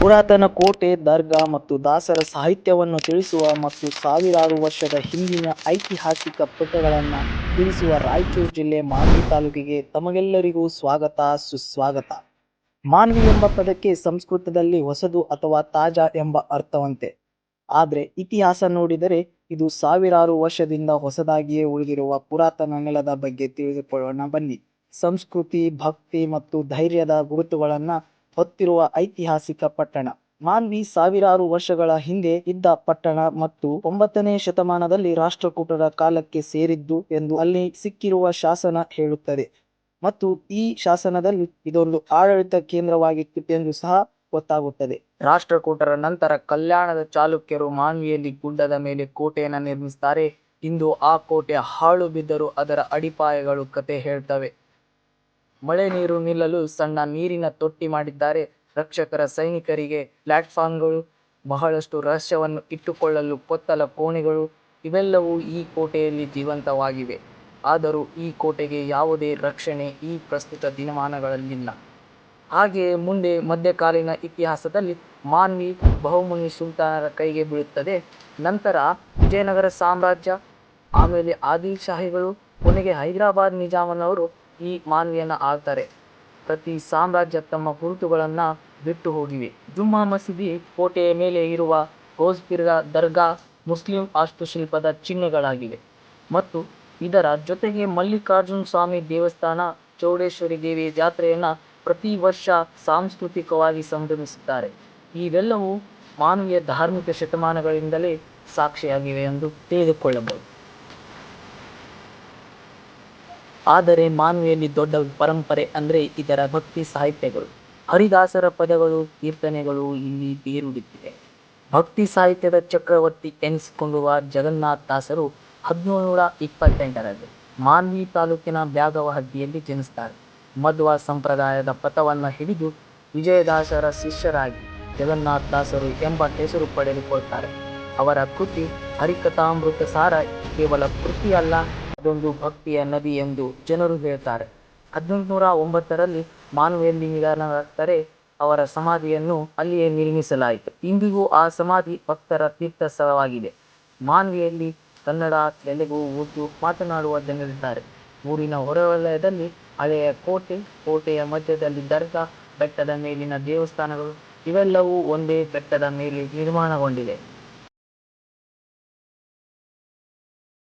ಪುರಾತನ ಕೋಟೆ, ದರ್ಗಾ ಮತ್ತು ದಾಸರ ಸಾಹಿತ್ಯವನ್ನು ತಿಳಿಸುವ ಮತ್ತು ಸಾವಿರಾರು ವರ್ಷದ ಹಿಂದಿನ ಐತಿಹಾಸಿಕ ಪುಟಗಳನ್ನು ತಿಳಿಸುವ ರಾಯಚೂರು ಜಿಲ್ಲೆ ಮಾನ್ವಿ ತಾಲೂಕಿಗೆ ತಮಗೆಲ್ಲರಿಗೂ ಸ್ವಾಗತ ಸುಸ್ವಾಗತ. ಮಾನ್ವಿ ಎಂಬ ಪದಕ್ಕೆ ಸಂಸ್ಕೃತದಲ್ಲಿ ಹೊಸದು ಅಥವಾ ತಾಜಾ ಎಂಬ ಅರ್ಥವಂತೆ. ಆದ್ರೆ ಇತಿಹಾಸ ನೋಡಿದರೆ ಇದು ಸಾವಿರಾರು ವರ್ಷದಿಂದ ಹೊಸದಾಗಿಯೇ ಉಳಿದಿರುವ ಪುರಾತನ ನೆಲದ ಬಗ್ಗೆ ತಿಳಿದುಕೊಳ್ಳೋಣ ಬನ್ನಿ. ಸಂಸ್ಕೃತಿ, ಭಕ್ತಿ ಮತ್ತು ಧೈರ್ಯದ ಗುರುತುಗಳನ್ನ ಹೊತ್ತಿರುವ ಐತಿಹಾಸಿಕ ಪಟ್ಟಣ ಮಾನ್ವಿ ಸಾವಿರಾರು ವರ್ಷಗಳ ಹಿಂದೆ ಇದ್ದ ಪಟ್ಟಣ ಮತ್ತು 9ನೇ ಶತಮಾನದಲ್ಲಿ ರಾಷ್ಟ್ರಕೂಟರ ಕಾಲಕ್ಕೆ ಸೇರಿದ್ದು ಎಂದು ಅಲ್ಲಿ ಸಿಕ್ಕಿರುವ ಶಾಸನ ಹೇಳುತ್ತದೆ. ಮತ್ತು ಈ ಶಾಸನದಲ್ಲಿ ಇದೊಂದು ಆಡಳಿತ ಕೇಂದ್ರವಾಗಿತ್ತು ಎಂದು ಸಹ ಗೊತ್ತಾಗುತ್ತದೆ. ರಾಷ್ಟ್ರಕೂಟರ ನಂತರ ಕಲ್ಯಾಣದ ಚಾಲುಕ್ಯರು ಮಾನ್ವಿಯಲ್ಲಿ ಗುಡ್ಡದ ಮೇಲೆ ಕೋಟೆಯನ್ನು ನಿರ್ಮಿಸುತ್ತಾರೆ. ಇಂದು ಆ ಕೋಟೆ ಹಾಳು ಬಿದ್ದರೂ ಅದರ ಅಡಿಪಾಯಗಳು ಕತೆ ಹೇಳ್ತವೆ. ಮಳೆ ನೀರು ನಿಲ್ಲಲು ಸಣ್ಣ ನೀರಿನ ತೊಟ್ಟಿ ಮಾಡಿದ್ದಾರೆ. ರಕ್ಷಕರ ಸೈನಿಕರಿಗೆ ಪ್ಲಾಟ್ಫಾರ್ಮ್ಗಳು, ಬಹಳಷ್ಟು ರಹಸ್ಯವನ್ನು ಇಟ್ಟುಕೊಳ್ಳಲು ಕೊತ್ತಲ ಕೋಣೆಗಳು ಇವೆಲ್ಲವೂ ಈ ಕೋಟೆಯಲ್ಲಿ ಜೀವಂತವಾಗಿವೆ. ಆದರೂ ಈ ಕೋಟೆಗೆ ಯಾವುದೇ ರಕ್ಷಣೆ ಈ ಪ್ರಸ್ತುತ ದಿನಮಾನಗಳಲ್ಲಿಲ್ಲ. ಹಾಗೆಯೇ ಮುಂದೆ ಮಧ್ಯಕಾಲೀನ ಇತಿಹಾಸದಲ್ಲಿ ಮಾನ್ವಿ ಬಹುಮನಿ ಸುಲ್ತಾನರ ಕೈಗೆ ಬೀಳುತ್ತದೆ. ನಂತರ ವಿಜಯನಗರ ಸಾಮ್ರಾಜ್ಯ, ಆಮೇಲೆ ಆದಿಲ್ ಶಾಹಿಗಳು, ಕೊನೆಗೆ ಹೈದರಾಬಾದ್ ನಿಜಾಮನವರು ಈ ಮಾನ್ವಿಯನ್ನು ಆಳ್ತಾರೆ. ಪ್ರತಿ ಸಾಮ್ರಾಜ್ಯ ತಮ್ಮ ಗುರುತುಗಳನ್ನ ಬಿಟ್ಟು ಹೋಗಿವೆ. ಜುಮ್ಮಾ ಮಸೀದಿ, ಕೋಟೆಯ ಮೇಲೆ ಇರುವ ಗೋಸ್ಪೀರ್ ದರ್ಗಾ ಮುಸ್ಲಿಂ ವಾಸ್ತುಶಿಲ್ಪದ ಚಿಹ್ನೆಗಳಾಗಿವೆ. ಮತ್ತು ಇದರ ಜೊತೆಗೆ ಮಲ್ಲಿಕಾರ್ಜುನ ಸ್ವಾಮಿ ದೇವಸ್ಥಾನ, ಚೌಡೇಶ್ವರಿ ದೇವಿಯ ಜಾತ್ರೆಯನ್ನ ಪ್ರತಿ ವರ್ಷ ಸಾಂಸ್ಕೃತಿಕವಾಗಿ ಸಂಭ್ರಮಿಸುತ್ತಾರೆ. ಇವೆಲ್ಲವೂ ಮಾನ್ವಿಯ ಧಾರ್ಮಿಕ ಶತಮಾನಗಳಿಂದಲೇ ಸಾಕ್ಷಿಯಾಗಿವೆ ಎಂದು ತಿಳಿದುಕೊಳ್ಳಬಹುದು. ಆದರೆ ಮಾನ್ವಿಯಲ್ಲಿ ದೊಡ್ಡ ಪರಂಪರೆ ಅಂದ್ರೆ ಇದರ ಭಕ್ತಿ ಸಾಹಿತ್ಯಗಳು. ಹರಿದಾಸರ ಪದಗಳು, ಕೀರ್ತನೆಗಳು ಇಲ್ಲಿ ಬೇರೂರಿವೆ. ಭಕ್ತಿ ಸಾಹಿತ್ಯದ ಚಕ್ರವರ್ತಿ ಎನಿಸಿಕೊಳ್ಳುವ ಜಗನ್ನಾಥದಾಸರು 1728ರಲ್ಲಿ ಮಾನ್ವಿ ತಾಲೂಕಿನ ಬ್ಯಾಗವಹಳ್ಳಿಯಲ್ಲಿ ಜನಿಸುತ್ತಾರೆ. ಮಧ್ವ ಸಂಪ್ರದಾಯದ ಪಥವನ್ನು ಹಿಡಿದು ವಿಜಯದಾಸರ ಶಿಷ್ಯರಾಗಿ ಜಗನ್ನಾಥದಾಸರು ಎಂಬ ಹೆಸರು ಪಡೆದುಕೊಳ್ತಾರೆ. ಅವರ ಕೃತಿ ಹರಿಕಥಾಮೃತಸಾರ ಕೇವಲ ಕೃತಿ ಅಲ್ಲ, ಅದೊಂದು ಭಕ್ತಿಯ ನದಿ ಎಂದು ಜನರು ಹೇಳ್ತಾರೆ. 1809ರಲ್ಲಿ ಮಾನ್ವಿಯಲ್ಲಿ ನಿಧನರಾಗ್ತಾರೆ. ಅವರ ಸಮಾಧಿಯನ್ನು ಅಲ್ಲಿಯೇ ನಿರ್ಮಿಸಲಾಯಿತು. ಇಂದಿಗೂ ಆ ಸಮಾಧಿ ಭಕ್ತರ ತೀರ್ಥಸ್ಥಳವಾಗಿದೆ. ಮಾನ್ವಿಯಲ್ಲಿ ಕನ್ನಡ, ತೆಲುಗು, ಉರ್ದು ಮಾತನಾಡುವ ಜನರಿದ್ದಾರೆ. ಊರಿನ ಹೊರವಲಯದಲ್ಲಿ ಹಳೆಯ ಕೋಟೆ, ಕೋಟೆಯ ಮಧ್ಯದಲ್ಲಿ ದರ್ಗಾ, ಬೆಟ್ಟದ ಮೇಲಿನ ದೇವಸ್ಥಾನಗಳು ಇವೆಲ್ಲವೂ ಒಂದೇ ಬೆಟ್ಟದ ಮೇಲೆ ನಿರ್ಮಾಣಗೊಂಡಿದೆ.